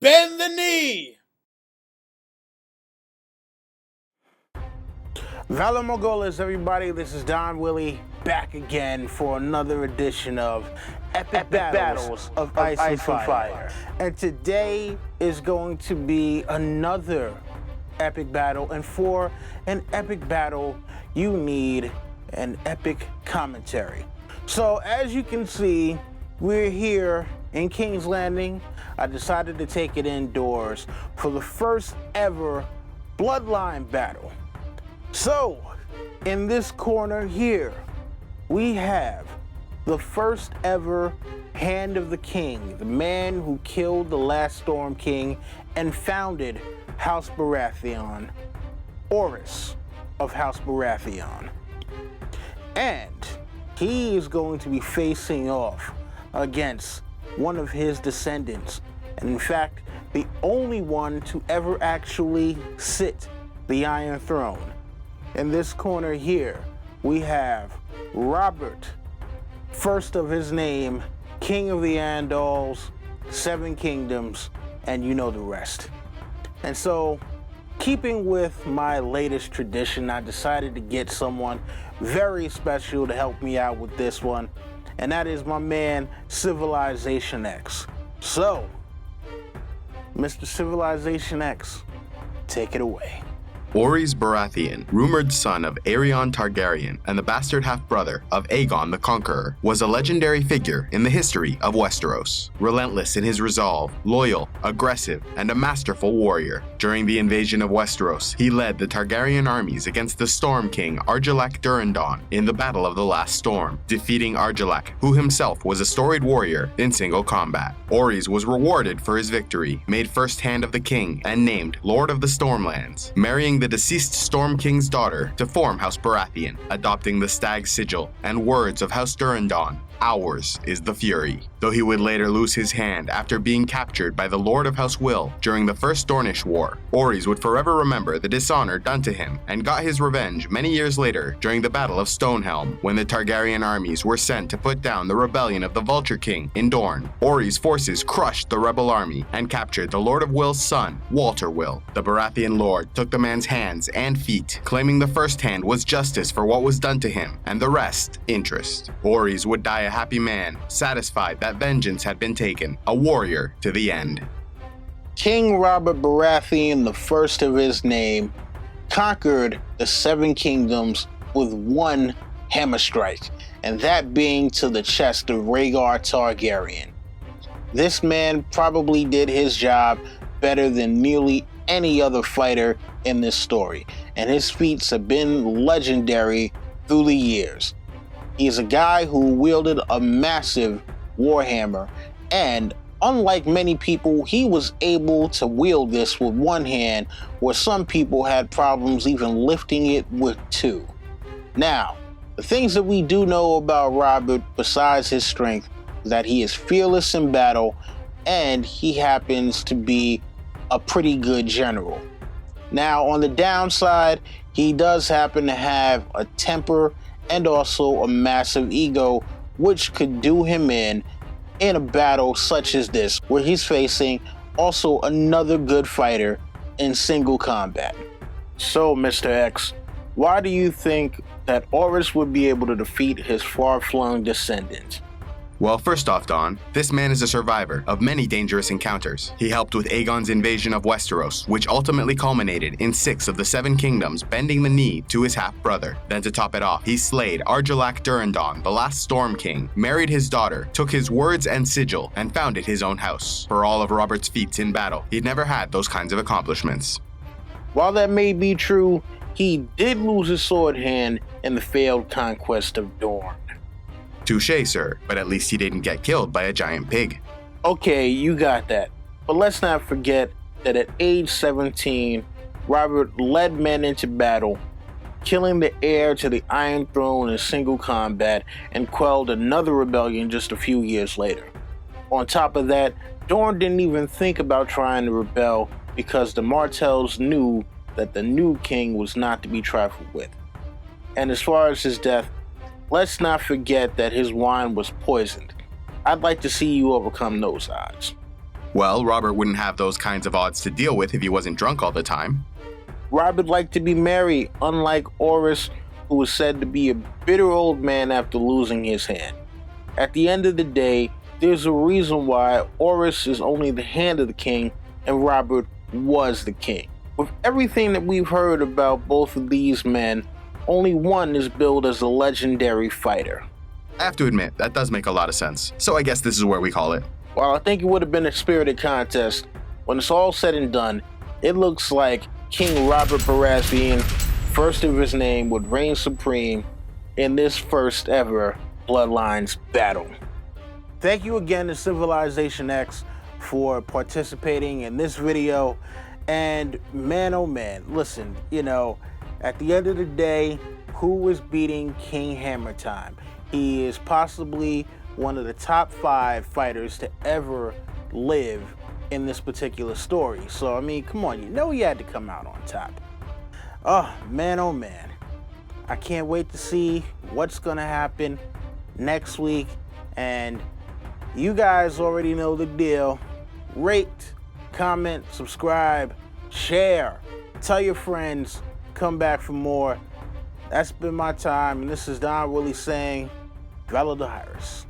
Bend the knee! Valor Mogolas, everybody, this is Don Willie back again for another edition of Epic Battles of Ice and Fire. And today is going to be another epic battle, and for an epic battle, you need an epic commentary. So as you can see, we're here in King's Landing. I decided to take it indoors for the first ever Bloodline battle. So, in this corner here, we have the first ever Hand of the King, the man who killed the last Storm King and founded House Baratheon, Orys of House Baratheon. And he is going to be facing off against one of his descendants, and in fact, the only one to ever actually sit the Iron Throne. In this corner here, we have Robert, first of his name, King of the Andals, 7 Kingdoms, and you know the rest. And so, keeping with my latest tradition, I decided to get someone very special to help me out with this one, and that is my man, Civilization X. So, Mr. Civilization X, take it away. Orys Baratheon, rumored son of Aerion Targaryen and the bastard half-brother of Aegon the Conqueror, was a legendary figure in the history of Westeros. Relentless in his resolve, loyal, aggressive, and a masterful warrior. During the invasion of Westeros, he led the Targaryen armies against the Storm King Argilac Durrandon in the Battle of the Last Storm, defeating Argilac, who himself was a storied warrior in single combat. Orys was rewarded for his victory, made first Hand of the King, and named Lord of the Stormlands, marrying the deceased Storm King's daughter to form House Baratheon, adopting the Stag's sigil and words of House Durrandon. Ours is the fury. Though he would later lose his hand after being captured by the Lord of House Will during the First Dornish War, Orys would forever remember the dishonor done to him and got his revenge many years later during the Battle of Stonehelm, when the Targaryen armies were sent to put down the rebellion of the Vulture King in Dorne. Orys' forces crushed the rebel army and captured the Lord of Will's son, Walter Will. The Baratheon Lord took the man's hands and feet, claiming the first hand was justice for what was done to him, and the rest, interest. Orys would die a happy man, satisfied that vengeance had been taken, a warrior to the end. King Robert Baratheon, the first of his name, conquered the 7 Kingdoms with one hammer strike, and that being to the chest of Rhaegar Targaryen. This man probably did his job better than nearly any other fighter in this story, and his feats have been legendary through the years. He is a guy who wielded a massive warhammer, and unlike many people, he was able to wield this with one hand, where some people had problems even lifting it with 2. Now, the things that we do know about Robert, besides his strength, is that he is fearless in battle, and he happens to be a pretty good general. Now, on the downside, he does happen to have a temper and also a massive ego, which could do him in a battle such as this, where he's facing also another good fighter in single combat. So, Mr. X, why do you think that Orys would be able to defeat his far-flung descendant? Well, first off, Don, this man is a survivor of many dangerous encounters. He helped with Aegon's invasion of Westeros, which ultimately culminated in 6 of the 7 kingdoms bending the knee to his half-brother. Then to top it off, he slayed Argilac Durrandon, the last Storm King, married his daughter, took his words and sigil, and founded his own house. For all of Robert's feats in battle, he'd never had those kinds of accomplishments. While that may be true, he did lose his sword hand in the failed conquest of Dorne. Touché, sir, but at least he didn't get killed by a giant pig. Okay, you got that. But let's not forget that at age 17, Robert led men into battle, killing the heir to the Iron Throne in single combat, and quelled another rebellion just a few years later. On top of that, Dorne didn't even think about trying to rebel because the Martells knew that the new king was not to be trifled with. And as far as his death, let's not forget that his wine was poisoned. I'd like to see you overcome those odds. Well, Robert wouldn't have those kinds of odds to deal with if he wasn't drunk all the time. Robert liked to be merry, unlike Orys, who was said to be a bitter old man after losing his hand. At the end of the day, there's a reason why Orys is only the hand of the king and Robert was the king. With everything that we've heard about both of these men, only one is billed as a legendary fighter. I have to admit, that does make a lot of sense. So I guess this is where we call it. While I think it would have been a spirited contest, when it's all said and done, it looks like King Robert Baratheon, first of his name, would reign supreme in this first ever Bloodlines battle. Thank you again to Civilization X for participating in this video. And man, oh man, listen, at the end of the day, who is beating King Hammer Time? He is possibly one of the top 5 fighters to ever live in this particular story. So, I mean, come on, he had to come out on top. Oh man, I can't wait to see what's gonna happen next week. And you guys already know the deal. Rate, comment, subscribe, share, tell your friends, come back for more. That's been my time, and this is Don Willie saying, Valor the Iris.